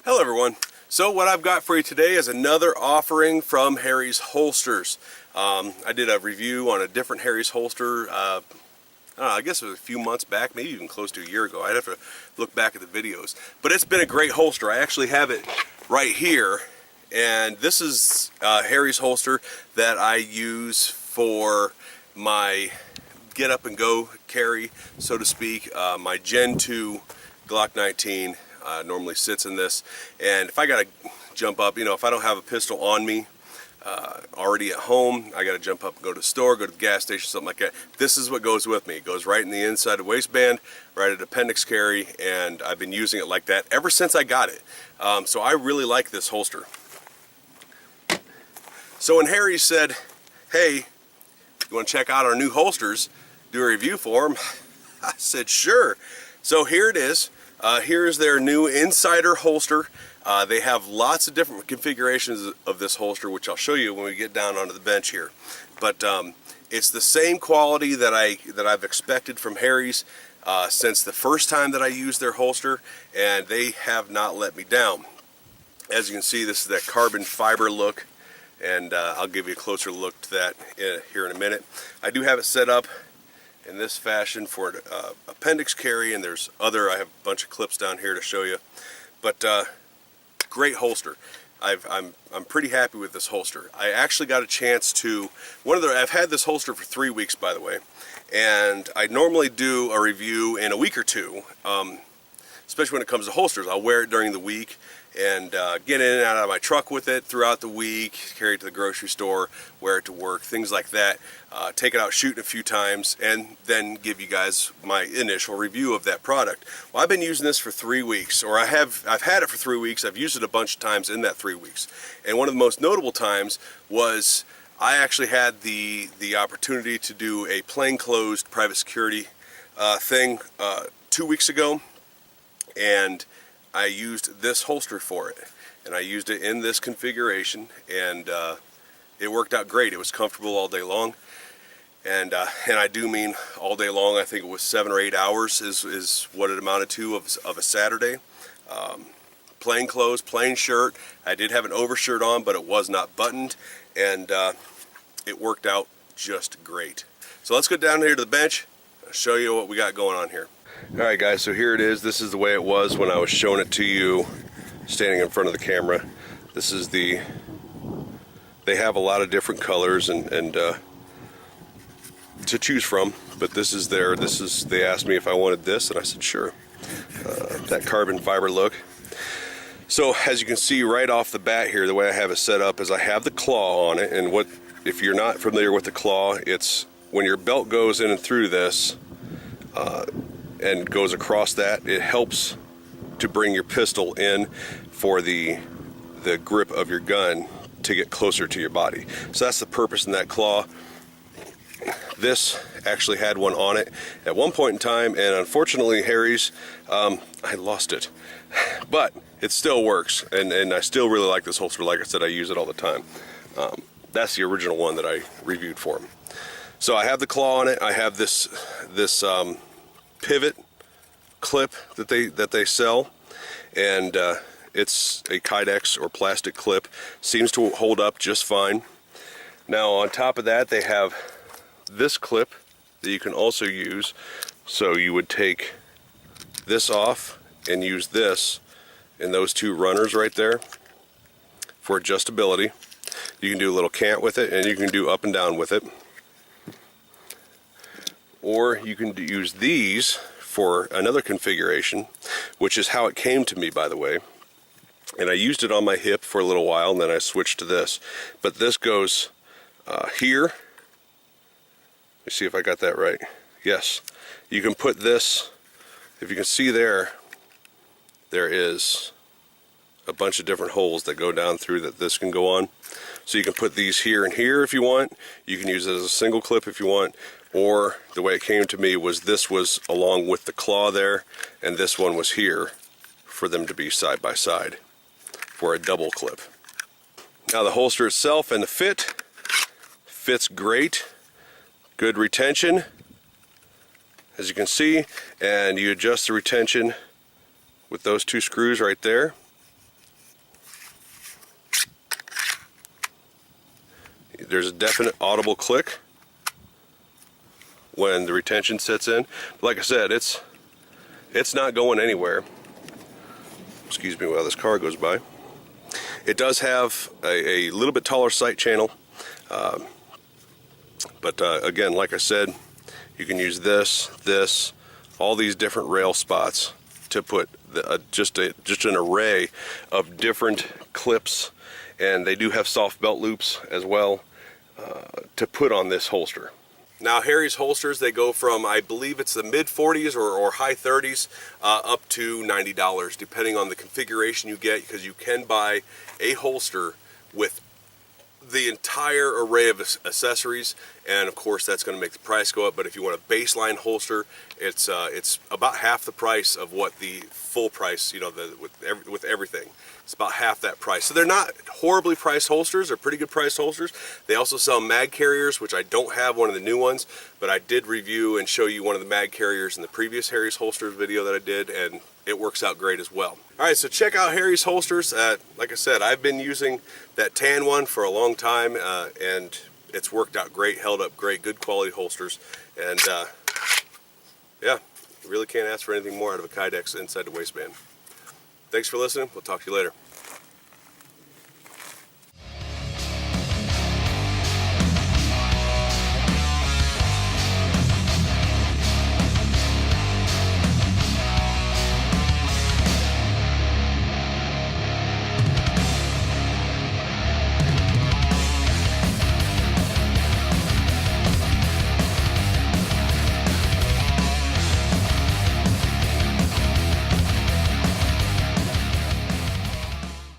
Hello everyone. So what I've got for you today is another offering from Harry's Holsters. I did a review on a different Harry's holster, I don't know, I guess it was a few months back, maybe even close to a year ago. I'd have to look back at the videos. But it's been a great holster. I actually have it right here. And this is Harry's holster that I use for my get up and go carry, so to speak. My Gen 2 Glock 19 normally sits in this, and if I gotta jump up, if I don't have a pistol on me already at home, I gotta jump up and go to the store, go to the gas station, something like that, this is what goes with me. It goes right in the inside of the waistband, right at appendix carry, and I've been using it like that ever since I got it. So I really like this holster. So when Harry said, hey, you want to check out our new holsters, do a review for them, I said sure. So here it is. Here's their new Insider holster. They have lots of different configurations of this holster, which I'll show you when we get down onto the bench here. But it's the same quality that I've expected from Harry's since the first time that I used their holster, and they have not let me down. As you can see, this is that carbon fiber look, and I'll give you a closer look to that here in a minute. I do have it set up in this fashion for appendix carry, and there's I have a bunch of clips down here to show you, but great holster. I'm pretty happy with this holster. I actually got a chance to I've had this holster for 3 weeks, by the way, and I normally do a review in a week or two, especially when it comes to holsters. I'll wear it during the week and get in and out of my truck with it throughout the week, carry it to the grocery store, wear it to work, things like that. Take it out shooting a few times, and then give you guys my initial review of that product. Well, I've been using this for 3 weeks, or I've had it for 3 weeks. I've used it a bunch of times in that 3 weeks, and one of the most notable times was I actually had the opportunity to do a plainclothes private security thing 2 weeks ago, and I used this holster for it, and I used it in this configuration, and it worked out great. It was comfortable all day long, and I do mean all day long. I think it was 7 or 8 hours is what it amounted to of a Saturday. Plain clothes, plain shirt. I did have an overshirt on, but it was not buttoned, and it worked out just great. So let's go down here to the bench. I'll show you what we got going on here. Alright guys, so here it is. This is the way it was when I was showing it to you standing in front of the camera. This is they have a lot of different colors and to choose from, but this is they asked me if I wanted this, and I said sure. That carbon fiber look. So as you can see right off the bat here, the way I have it set up is I have the claw on it, and if you're not familiar with the claw, it's when your belt goes in and through this and goes across that, it helps to bring your pistol in for the grip of your gun to get closer to your body. So that's the purpose in that claw. This actually had one on it at one point in time, and unfortunately Harry's, I lost it. But it still works, and I still really like this holster. Like I said, I use it all the time. That's the original one that I reviewed for him. So I have the claw on it. I have this pivot clip that they sell, and it's a Kydex or plastic clip. Seems to hold up just fine. Now on top of that, they have this clip that you can also use. So you would take this off and use this in those two runners right there for adjustability. You can do a little cant with it, and you can do up and down with it. Or you can use these for another configuration, which is how it came to me, by the way. And I used it on my hip for a little while, and then I switched to this. But this goes here. Let me see if I got that right. Yes. You can put this, if you can see there is a bunch of different holes that go down through that this can go on. So you can put these here and here if you want. You can use it as a single clip if you want. Or the way it came to me was this was along with the claw there, and this one was here for them to be side by side for a double clip. Now the holster itself and the fits great. Good retention, as you can see, and you adjust the retention with those two screws right there. there's a definite audible click when the retention sits in. But like I said, it's not going anywhere. Excuse me while this car goes by. It does have a little bit taller sight channel, but again, like I said, you can use this, all these different rail spots to put just an array of different clips, and they do have soft belt loops as well to put on this holster. Now Harry's holsters, they go from, I believe it's the mid 40s or high 30s up to $90 depending on the configuration you get, because you can buy a holster with the entire array of accessories, and of course that's going to make the price go up. But if you want a baseline holster, it's about half the price of what the full price, you know, with everything. It's about half that price. So they're not horribly priced holsters. They're pretty good priced holsters. They also sell mag carriers, which I don't have one of the new ones, but I did review and show you one of the mag carriers in the previous Harry's holsters video that I did, and it works out great as well. All right, so check out Harry's holsters. Like I said, I've been using that tan one for a long time, and it's worked out great, held up great, good quality holsters, and yeah, you really can't ask for anything more out of a Kydex inside the waistband. Thanks for listening. We'll talk to you later.